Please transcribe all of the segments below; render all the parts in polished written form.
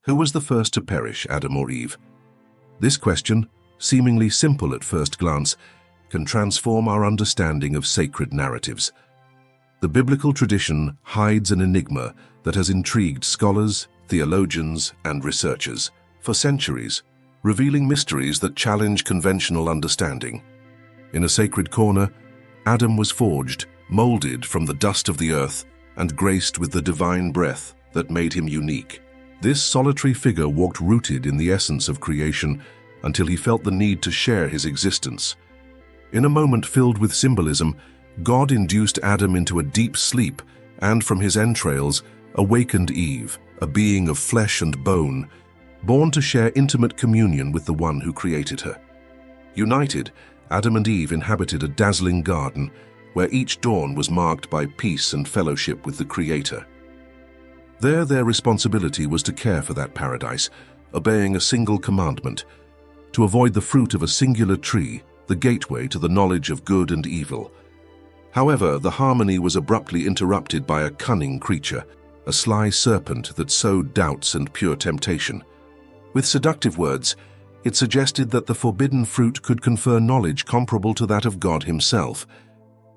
Who was the first to perish, Adam or Eve? This question, seemingly simple at first glance, can transform our understanding of sacred narratives. The biblical tradition hides an enigma that has intrigued scholars, theologians, and researchers for centuries, revealing mysteries that challenge conventional understanding. In a sacred corner, Adam was forged, molded from the dust of the earth, and graced with the divine breath that made him unique. This solitary figure walked rooted in the essence of creation until he felt the need to share his existence. In a moment filled with symbolism, God induced Adam into a deep sleep, and from his entrails awakened Eve, a being of flesh and bone, born to share intimate communion with the one who created her. United, Adam and Eve inhabited a dazzling garden where each dawn was marked by peace and fellowship with the Creator. There, their responsibility was to care for that paradise, obeying a single commandment: to avoid the fruit of a singular tree, the gateway to the knowledge of good and evil. However, the harmony was abruptly interrupted by a cunning creature, a sly serpent that sowed doubts and pure temptation. With seductive words, it suggested that the forbidden fruit could confer knowledge comparable to that of God himself.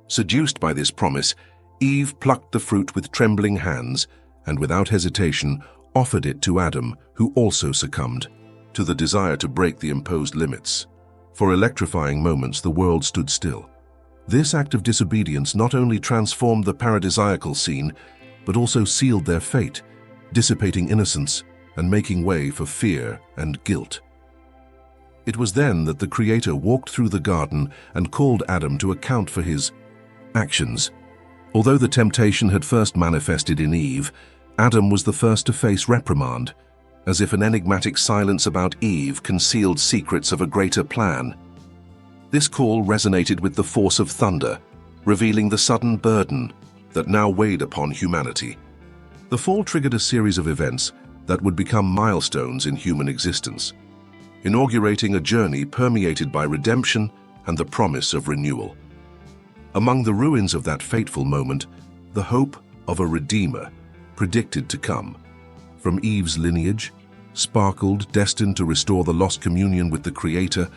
Seduced by this promise, Eve plucked the fruit with trembling hands and without hesitation offered it to Adam, who also succumbed to the desire to break the imposed limits. For electrifying moments, the world stood still. This act of disobedience not only transformed the paradisiacal scene, but also sealed their fate, dissipating innocence and making way for fear and guilt. It was then that the Creator walked through the garden and called Adam to account for his actions. Although the temptation had first manifested in Eve, Adam was the first to face reprimand, as if an enigmatic silence about Eve concealed secrets of a greater plan. This call resonated with the force of thunder, revealing the sudden burden that now weighed upon humanity. The fall triggered a series of events that would become milestones in human existence, inaugurating a journey permeated by redemption and the promise of renewal. Among the ruins of that fateful moment, the hope of a Redeemer predicted to come. From Eve's lineage, sparkled, destined to restore the lost communion with the Creator,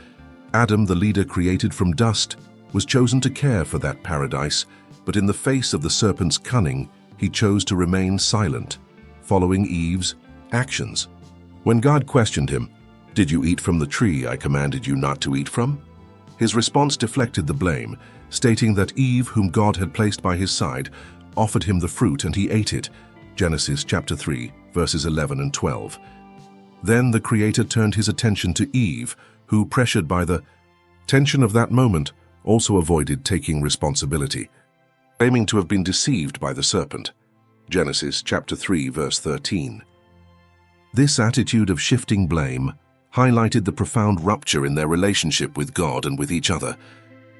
Adam, the leader created from dust, was chosen to care for that paradise, but in the face of the serpent's cunning, he chose to remain silent, following Eve's actions. When God questioned him, "Did you eat from the tree I commanded you not to eat from?" his response deflected the blame, stating that Eve, whom God had placed by his side, offered him the fruit and he ate it. Genesis chapter 3, verses 11 and 12. Then the Creator turned his attention to Eve, who, pressured by the tension of that moment, also avoided taking responsibility, claiming to have been deceived by the serpent. Genesis chapter 3, verse 13. This attitude of shifting blame highlighted the profound rupture in their relationship with God and with each other,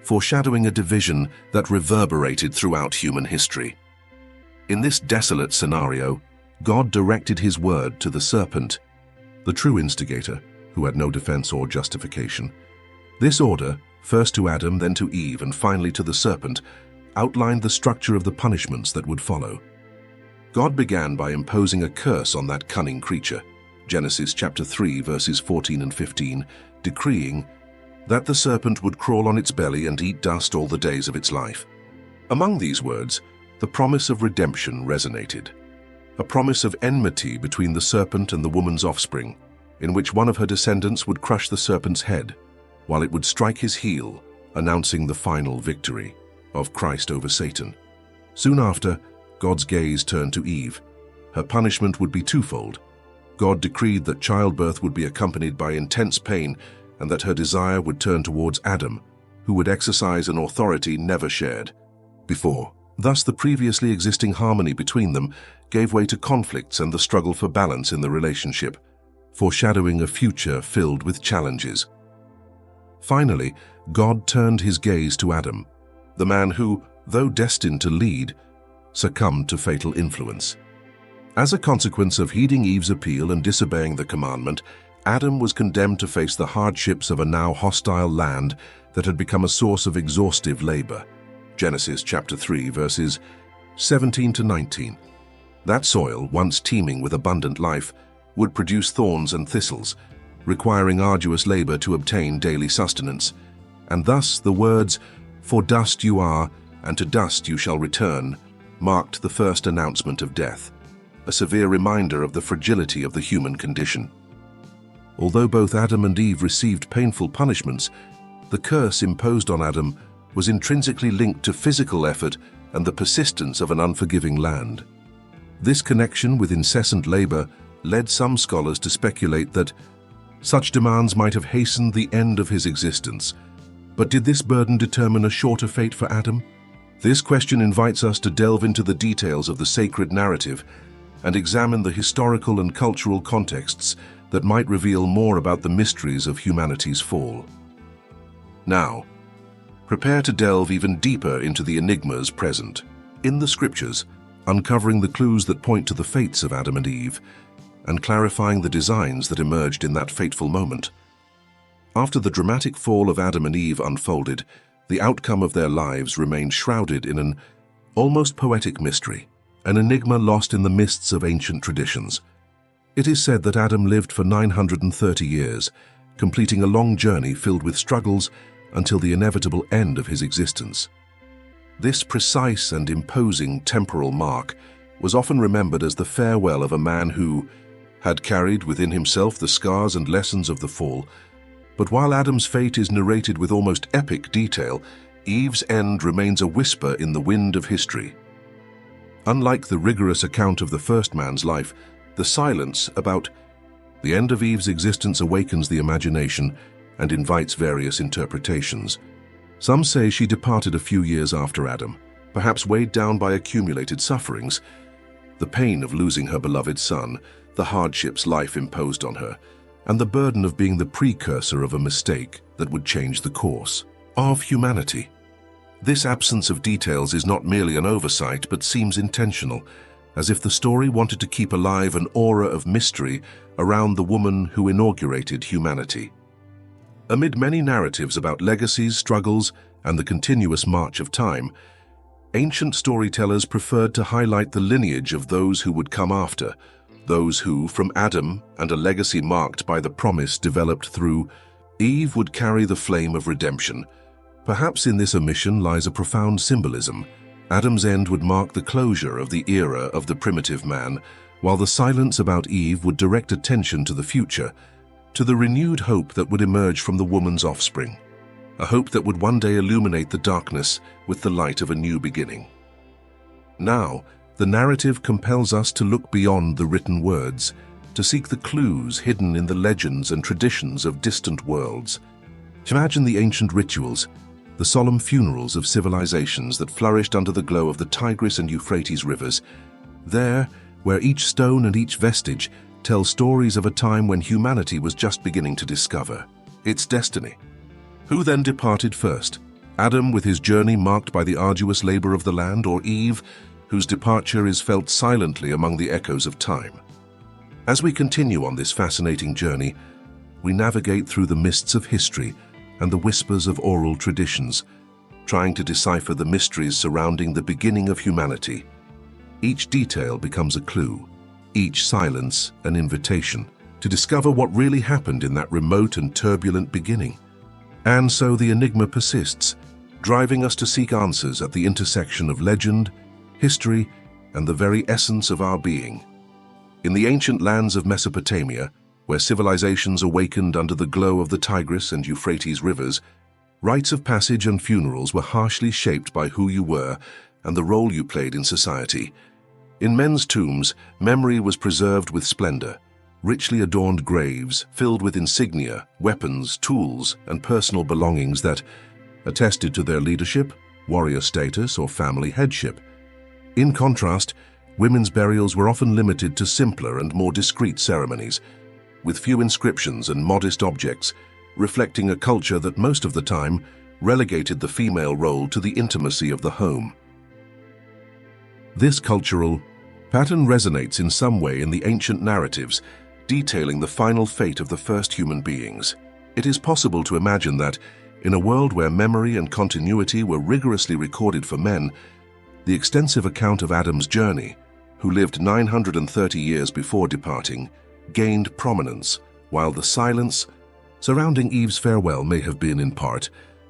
foreshadowing a division that reverberated throughout human history. In this desolate scenario, God directed his word to the serpent, the true instigator, who had no defense or justification. This order, first to Adam, then to Eve, and finally to the serpent, outlined the structure of the punishments that would follow. God began by imposing a curse on that cunning creature, Genesis chapter 3, verses 14 and 15, decreeing that the serpent would crawl on its belly and eat dust all the days of its life. Among these words, the promise of redemption resonated, a promise of enmity between the serpent and the woman's offspring, in which one of her descendants would crush the serpent's head, while it would strike his heel, announcing the final victory of Christ over Satan. Soon after, God's gaze turned to Eve. Her punishment would be twofold. God decreed that childbirth would be accompanied by intense pain and that her desire would turn towards Adam, who would exercise an authority never shared before. Thus, the previously existing harmony between them gave way to conflicts and the struggle for balance in the relationship, foreshadowing a future filled with challenges. Finally, God turned his gaze to Adam, the man who, though destined to lead, succumbed to fatal influence. As a consequence of heeding Eve's appeal and disobeying the commandment, Adam was condemned to face the hardships of a now hostile land that had become a source of exhaustive labor. Genesis chapter 3, verses 17 to 19. That soil, once teeming with abundant life, would produce thorns and thistles, requiring arduous labor to obtain daily sustenance. And thus the words, "For dust you are, and to dust you shall return," marked the first announcement of death, a severe reminder of the fragility of the human condition. Although both Adam and Eve received painful punishments, the curse imposed on Adam was intrinsically linked to physical effort and the persistence of an unforgiving land. This connection with incessant labor led some scholars to speculate that such demands might have hastened the end of his existence. But did this burden determine a shorter fate for Adam? This question invites us to delve into the details of the sacred narrative and examine the historical and cultural contexts that might reveal more about the mysteries of humanity's fall. Now, prepare to delve even deeper into the enigmas present in the scriptures, uncovering the clues that point to the fates of Adam and Eve, and clarifying the designs that emerged in that fateful moment. After the dramatic fall of Adam and Eve unfolded, the outcome of their lives remained shrouded in an almost poetic mystery, an enigma lost in the mists of ancient traditions. It is said that Adam lived for 930 years, completing a long journey filled with struggles until the inevitable end of his existence. This precise and imposing temporal mark was often remembered as the farewell of a man who had carried within himself the scars and lessons of the fall. But while Adam's fate is narrated with almost epic detail, Eve's end remains a whisper in the wind of history. Unlike the rigorous account of the first man's life, the silence about the end of Eve's existence awakens the imagination and invites various interpretations. Some say she departed a few years after Adam, perhaps weighed down by accumulated sufferings, the pain of losing her beloved son, the hardships life imposed on her, and the burden of being the precursor of a mistake that would change the course of humanity. This absence of details is not merely an oversight, but seems intentional, as if the story wanted to keep alive an aura of mystery around the woman who inaugurated humanity. Amid many narratives about legacies, struggles, and the continuous march of time, ancient storytellers preferred to highlight the lineage of those who would come after, those who, from Adam and a legacy marked by the promise developed through Eve, would carry the flame of redemption. Perhaps in this omission lies a profound symbolism. Adam's end would mark the closure of the era of the primitive man, while the silence about Eve would direct attention to the future, to the renewed hope that would emerge from the woman's offspring, a hope that would one day illuminate the darkness with the light of a new beginning. Now, the narrative compels us to look beyond the written words, to seek the clues hidden in the legends and traditions of distant worlds. Imagine the ancient rituals, the solemn funerals of civilizations that flourished under the glow of the Tigris and Euphrates rivers. There, where each stone and each vestige tell stories of a time when humanity was just beginning to discover its destiny. Who then departed first? Adam, with his journey marked by the arduous labor of the land, or Eve, whose departure is felt silently among the echoes of time? As we continue on this fascinating journey, we navigate through the mists of history and the whispers of oral traditions, trying to decipher the mysteries surrounding the beginning of humanity. Each detail becomes a clue, each silence an invitation to discover what really happened in that remote and turbulent beginning. And so the enigma persists, driving us to seek answers at the intersection of legend, history, and the very essence of our being. In the ancient lands of Mesopotamia, where civilizations awakened under the glow of the Tigris and Euphrates rivers, rites of passage and funerals were harshly shaped by who you were and the role you played in society. In men's tombs, memory was preserved with splendor, richly adorned graves filled with insignia, weapons, tools, and personal belongings that attested to their leadership, warrior status, or family headship. In contrast, women's burials were often limited to simpler and more discreet ceremonies, with few inscriptions and modest objects, reflecting a culture that most of the time relegated the female role to the intimacy of the home. This cultural pattern resonates in some way in the ancient narratives, detailing the final fate of the first human beings. It is possible to imagine that, in a world where memory and continuity were rigorously recorded for men, the extensive account of Adam's journey, who lived 930 years before departing, gained prominence, while the silence surrounding Eve's farewell may have been, in part,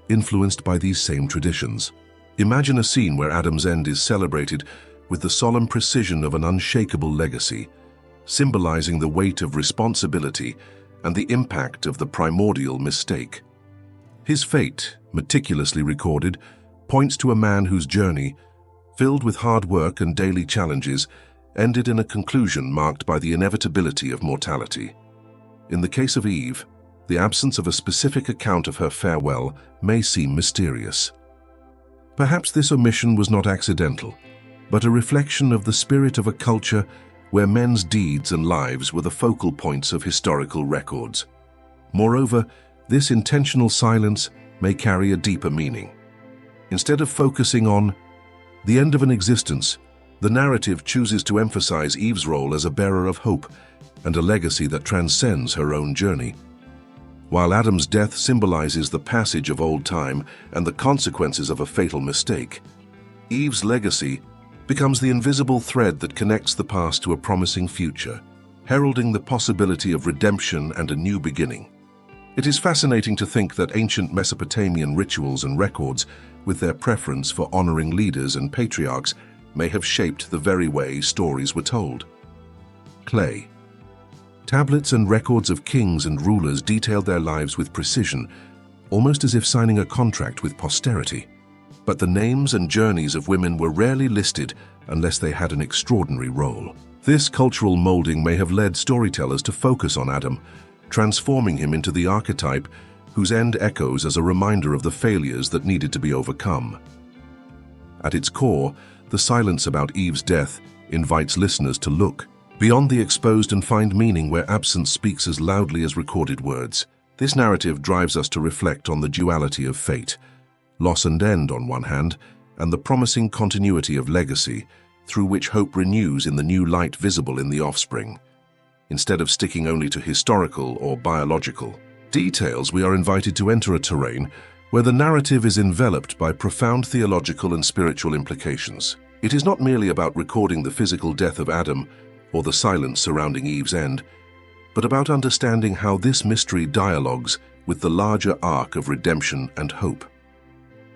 influenced by these same traditions. Imagine a scene where Adam's end is celebrated with the solemn precision of an unshakable legacy, symbolizing the weight of responsibility and the impact of the primordial mistake. His fate, meticulously recorded, points to a man whose journey, filled with hard work and daily challenges, ended in a conclusion marked by the inevitability of mortality. In the case of Eve, the absence of a specific account of her farewell may seem mysterious. Perhaps this omission was not accidental, but a reflection of the spirit of a culture where men's deeds and lives were the focal points of historical records. Moreover, this intentional silence may carry a deeper meaning. Instead of focusing on the end of an existence, the narrative chooses to emphasize Eve's role as a bearer of hope and a legacy that transcends her own journey. While Adam's death symbolizes the passage of old time and the consequences of a fatal mistake, Eve's legacy becomes the invisible thread that connects the past to a promising future, heralding the possibility of redemption and a new beginning. It is fascinating to think that ancient Mesopotamian rituals and records, with their preference for honoring leaders and patriarchs, may have shaped the very way stories were told. Clay. Tablets and records of kings and rulers detailed their lives with precision, almost as if signing a contract with posterity. But the names and journeys of women were rarely listed unless they had an extraordinary role. This cultural molding may have led storytellers to focus on Adam, transforming him into the archetype whose end echoes as a reminder of the failures that needed to be overcome. At its core, the silence about Eve's death invites listeners to look beyond the exposed and find meaning where absence speaks as loudly as recorded words. This narrative drives us to reflect on the duality of fate, loss and end on one hand, and the promising continuity of legacy, through which hope renews in the new light visible in the offspring. Instead of sticking only to historical or biological details, we are invited to enter a terrain where the narrative is enveloped by profound theological and spiritual implications. It is not merely about recording the physical death of Adam or the silence surrounding Eve's end, but about understanding how this mystery dialogues with the larger arc of redemption and hope.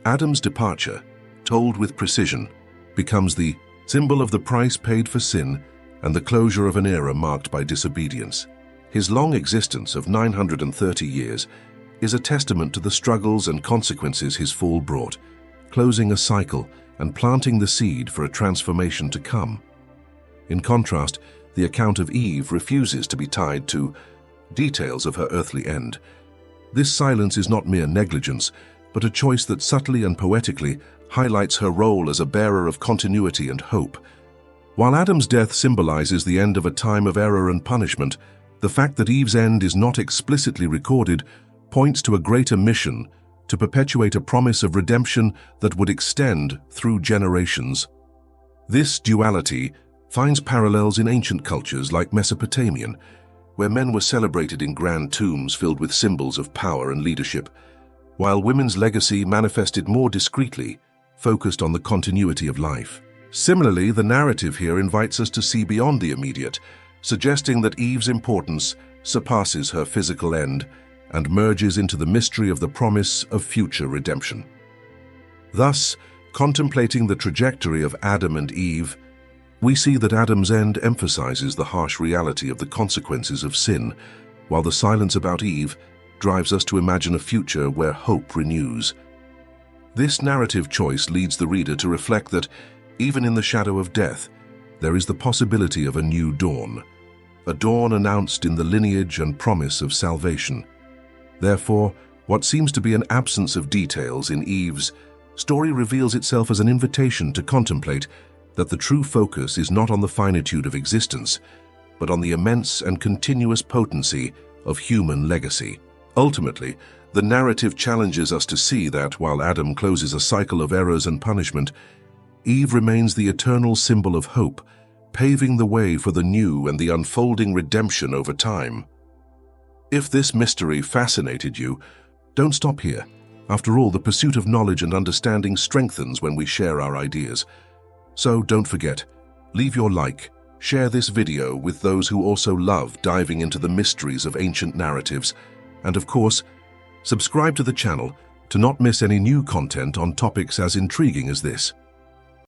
Adam's departure, told with precision, becomes the symbol of the price paid for sin and the closure of an era marked by disobedience. His long existence of 930 years is a testament to the struggles and consequences his fall brought, closing a cycle and planting the seed for a transformation to come. In contrast, the account of Eve refuses to be tied to details of her earthly end. This silence is not mere negligence, but a choice that subtly and poetically highlights her role as a bearer of continuity and hope. While Adam's death symbolizes the end of a time of error and punishment, the fact that Eve's end is not explicitly recorded points to a greater mission to perpetuate a promise of redemption that would extend through generations. This duality finds parallels in ancient cultures like Mesopotamian, where men were celebrated in grand tombs filled with symbols of power and leadership, while women's legacy manifested more discreetly, focused on the continuity of life. Similarly, the narrative here invites us to see beyond the immediate, suggesting that Eve's importance surpasses her physical end and merges into the mystery of the promise of future redemption. Thus, contemplating the trajectory of Adam and Eve, we see that Adam's end emphasizes the harsh reality of the consequences of sin, while the silence about Eve drives us to imagine a future where hope renews. This narrative choice leads the reader to reflect that, even in the shadow of death, there is the possibility of a new dawn, a dawn announced in the lineage and promise of salvation. Therefore, what seems to be an absence of details in Eve's story reveals itself as an invitation to contemplate that the true focus is not on the finitude of existence, but on the immense and continuous potency of human legacy. Ultimately, the narrative challenges us to see that while Adam closes a cycle of errors and punishment, Eve remains the eternal symbol of hope, paving the way for the new and the unfolding redemption over time. If this mystery fascinated you, don't stop here. After all, the pursuit of knowledge and understanding strengthens when we share our ideas. So don't forget, leave your like, share this video with those who also love diving into the mysteries of ancient narratives, and of course, subscribe to the channel to not miss any new content on topics as intriguing as this.